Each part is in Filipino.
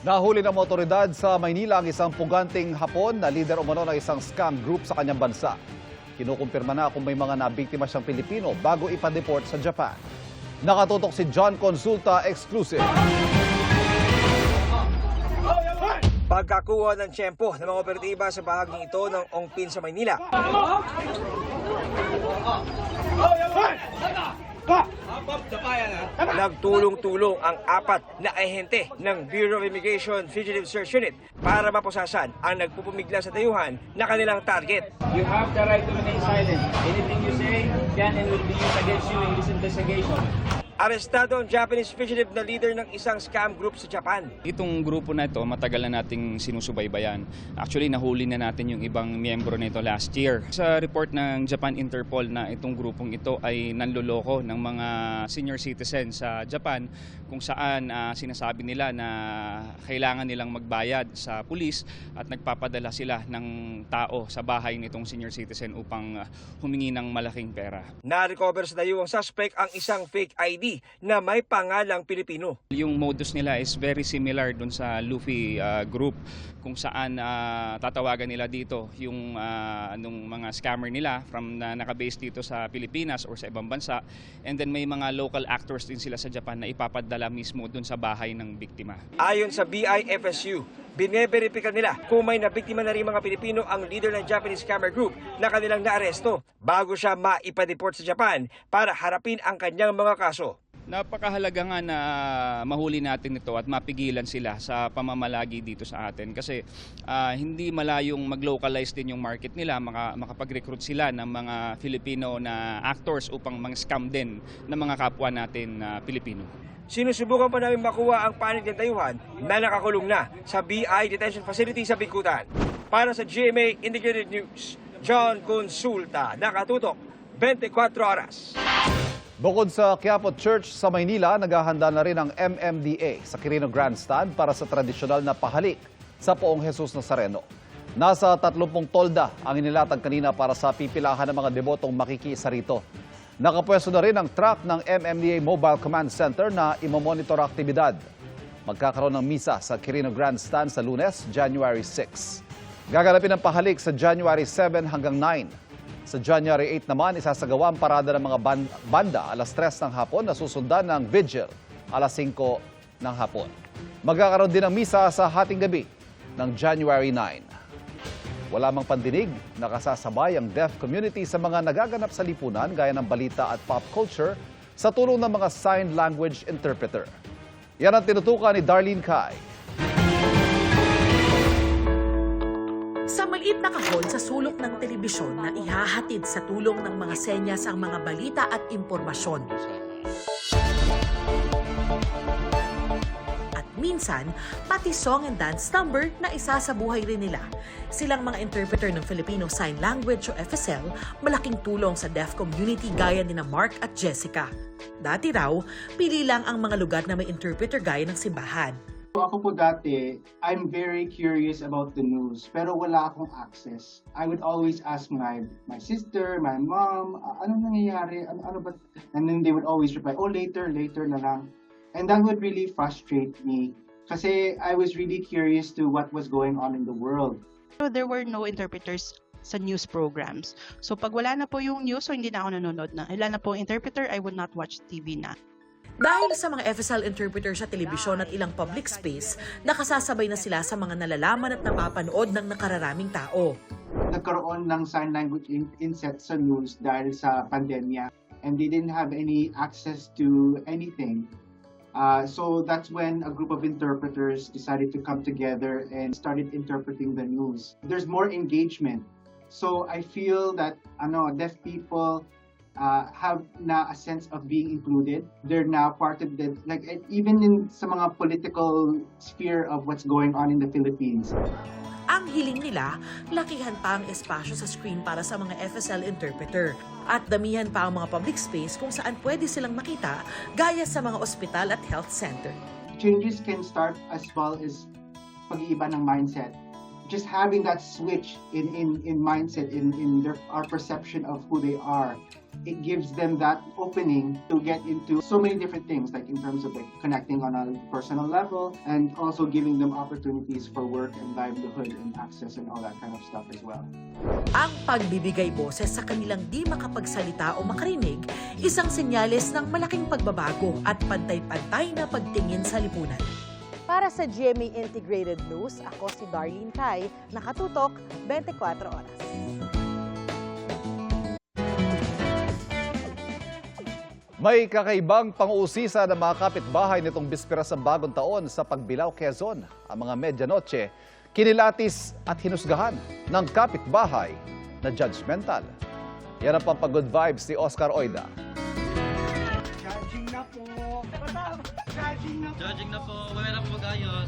Nahuli ng mga otoridad sa Maynila ang isang puganting Hapon na lider umano ng isang scam group sa kanyang bansa. Kinukumpirma na kung may mga nabiktima siyang Pilipino bago ipa-deport sa Japan. Nakatutok si John Consulta Exclusive. Pagkakuha ng tiyempo ng mga operatiba sa bahaging ito ng Ongpin sa Maynila. Nagtulong-tulong ang apat na ahente ng Bureau of Immigration Fugitive Search Unit para mapusasan ang nagpupumigla sa dayuhan na kanilang target. You have the right to remain silent. Anything you say can and will be used against you in this investigation. Arestado ang Japanese fugitive na leader ng isang scam group sa Japan. Itong grupo na ito, matagal na nating sinusubaybayan. Actually, nahuli na natin yung ibang miyembro nito last year. Sa report ng Japan Interpol na itong grupong ito ay nanloloko ng mga senior citizens sa Japan kung saan sinasabi nila na kailangan nilang magbayad sa pulis at nagpapadala sila ng tao sa bahay nitong senior citizen upang humingi ng malaking pera. Na-recover sa dayuhang suspect ang isang fake ID na may pangalang Pilipino. Yung modus nila is very similar dun sa Luffy group kung saan tatawagan nila dito yung anong mga scammer nila from na nakabase dito sa Pilipinas or sa ibang bansa, and then may mga local actors din sila sa Japan na ipapadala mismo dun sa bahay ng biktima. Ayon sa BIFSU, bineberipika nila kung may nabiktima na rin mga Pilipino ang leader ng Japanese scammer group na kanilang naaresto bago siya maipa-deport sa Japan para harapin ang kanyang mga kaso. Napakahalaga nga na mahuli natin ito at mapigilan sila sa pamamalagi dito sa atin kasi hindi malayong mag-localize din yung market nila, makapag-recruit sila ng mga Filipino na actors upang mang-scam din ng mga kapwa natin na Pilipino. Sinusubukan pa namin makuha ang panig ng dayuhan na nakakulong na sa BI Detention Facility sa Bikutan. Para sa GMA Integrated News, John Consulta, nakatutok 24 oras. Bukod sa Quiapo Church sa Maynila, naghahanda na rin ang MMDA sa Quirino Grandstand para sa tradisyonal na pahalik sa Poong Jesus Nazareno. Nasa 30 tolda ang inilatag kanina para sa pipilahan ng mga debotong makikiisa rito. Nakapwesto na rin ang truck ng MMDA Mobile Command Center na imomonitor aktibidad. Magkakaroon ng misa sa Quirino Grandstand sa Lunes, January 6. Gaganapin ang pahalik sa January 7 hanggang 9. Sa January 8 naman, isasagawa ang parada ng mga banda alas 3 ng hapon na susundan ng vigil alas 5 ng hapon. Magkakaroon din ng misa sa hating gabi ng January 9. Wala mang pandinig, nakasasabay ang deaf community sa mga nagaganap sa lipunan gaya ng balita at pop culture sa tulong ng mga sign language interpreter. Yan ang tinutukan ni Darlene Kai. Sa maliit na kahon sa sulok ng telebisyon na ihahatid sa tulong ng mga senyas ang mga balita at impormasyon. At minsan, pati song and dance number na isa sa buhay rin nila. Silang mga interpreter ng Filipino Sign Language o FSL, malaking tulong sa deaf community gaya ni Mark at Jessica. Dati raw, pili lang ang mga lugar na may interpreter gaya ng simbahan. Ako po dati, I'm very curious about the news, pero wala akong access. I would always ask my sister, my mom, ano nangyayari, ano ba? And then they would always reply, oh later na lang. And that would really frustrate me kasi I was really curious to what was going on in the world. There were no interpreters sa news programs. So pag wala na po yung news, so hindi na ako nanonood na. Wala na po yung interpreter, I would not watch TV na. Dahil sa mga FSL interpreter sa telebisyon at ilang public space, nakasasabay na sila sa mga nalalaman at napapanood ng nakararaming tao. Nagkaroon ng sign language inset sa news dahil sa pandemya and they didn't have any access to anything. So that's when a group of interpreters decided to come together and started interpreting the news. There's more engagement. So I feel that deaf people have na a sense of being included. They're now part of the, even in sa mga political sphere of what's going on in the Philippines. Ang hiling nila, lakihan pa ang espasyo sa screen para sa mga FSL interpreter at damihan pa ang mga public space kung saan pwede silang makita gaya sa mga ospital at health center. Changes can start as well as pag-iiba ng mindset. just having that switch in mindset, in our perception of who they are, it gives them that opening to get into so many different things, like in terms of like connecting on a personal level, and also giving them opportunities for work and livelihood and access and all that kind of stuff as well. Ang pagbibigay boses sa kanilang di makapagsalita o makarinig, isang senyales ng malaking pagbabago at pantay-pantay na pagtingin sa lipunan. Para sa GMA Integrated News, ako si Darlene Kai, nakatutok 24 oras. May kakaibang pang-uusisa ng mga kapitbahay nitong bispera sa Bagong Taon sa Pagbilao, Quezon. Ang mga medianoche, kinilatis at hinusgahan ng kapitbahay na judgmental. Yan ang pampag-good vibes ni Oscar Oida. Judging na po, wala po mag-ayos.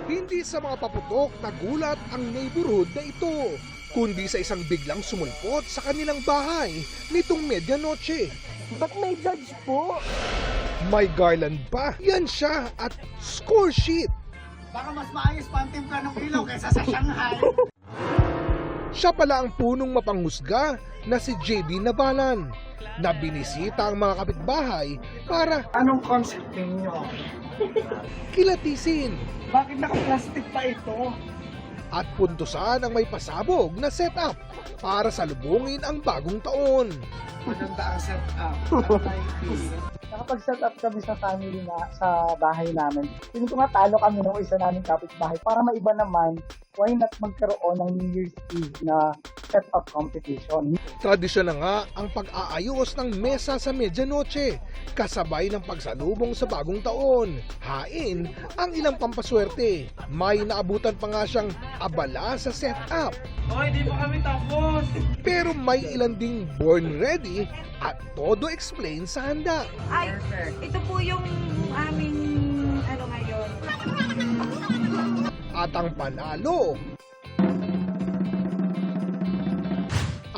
Hindi sa mga paputok nagulat ang neighborhood na ito, kundi sa isang biglang sumulpot sa kanilang bahay nitong medianoche. Ba't may judge po? May garland pa, yan siya, at score sheet. Baka mas maayos pa ang timpla ng ilaw kaysa sa Shanghai. Siya pala ang punong mapanghusga na si JB Nabalan, na binisita ang mga kapitbahay para Anong concept ninyo? kilatisin Bakit naka-plastic pa ito? at puntusan ang may pasabog na setup para salubungin ang bagong taon. Maganda ang setup. Nakapag-set up kami sa family na sa bahay namin. Piling ko nga talo kami ng isa naming kapitbahay. Para maiba naman, why not magkaroon ng New Year's Eve na set-up competition? Tradisyon na nga ang pag-aayos ng mesa sa medianoche, kasabay ng pagsalubong sa bagong taon. Hain ang ilang pampaswerte. May naabutan pa nga siyang abala sa setup. Hoy, di pa kami tapos! Pero may ilan ding born ready at todo explain sa handa. Ay, ito po yung aming ngayon. At ang panalo,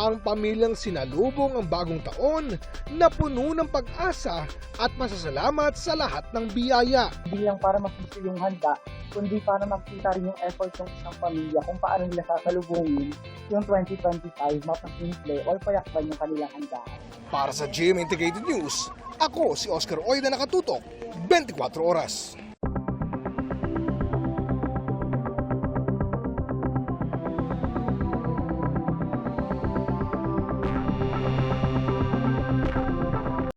ang pamilyang sinalubong ang bagong taon na puno ng pag-asa at masasalamat sa lahat ng biyaya. Hindi lang para makita yung handa, kundi para makita rin yung effort ng isang pamilya kung paano nila sasalubungin yung 2025, mapasimple o payakban yung kanilang handaan. Para sa GMA Integrated News, ako si Oscar Oida, nakatutok 24 oras.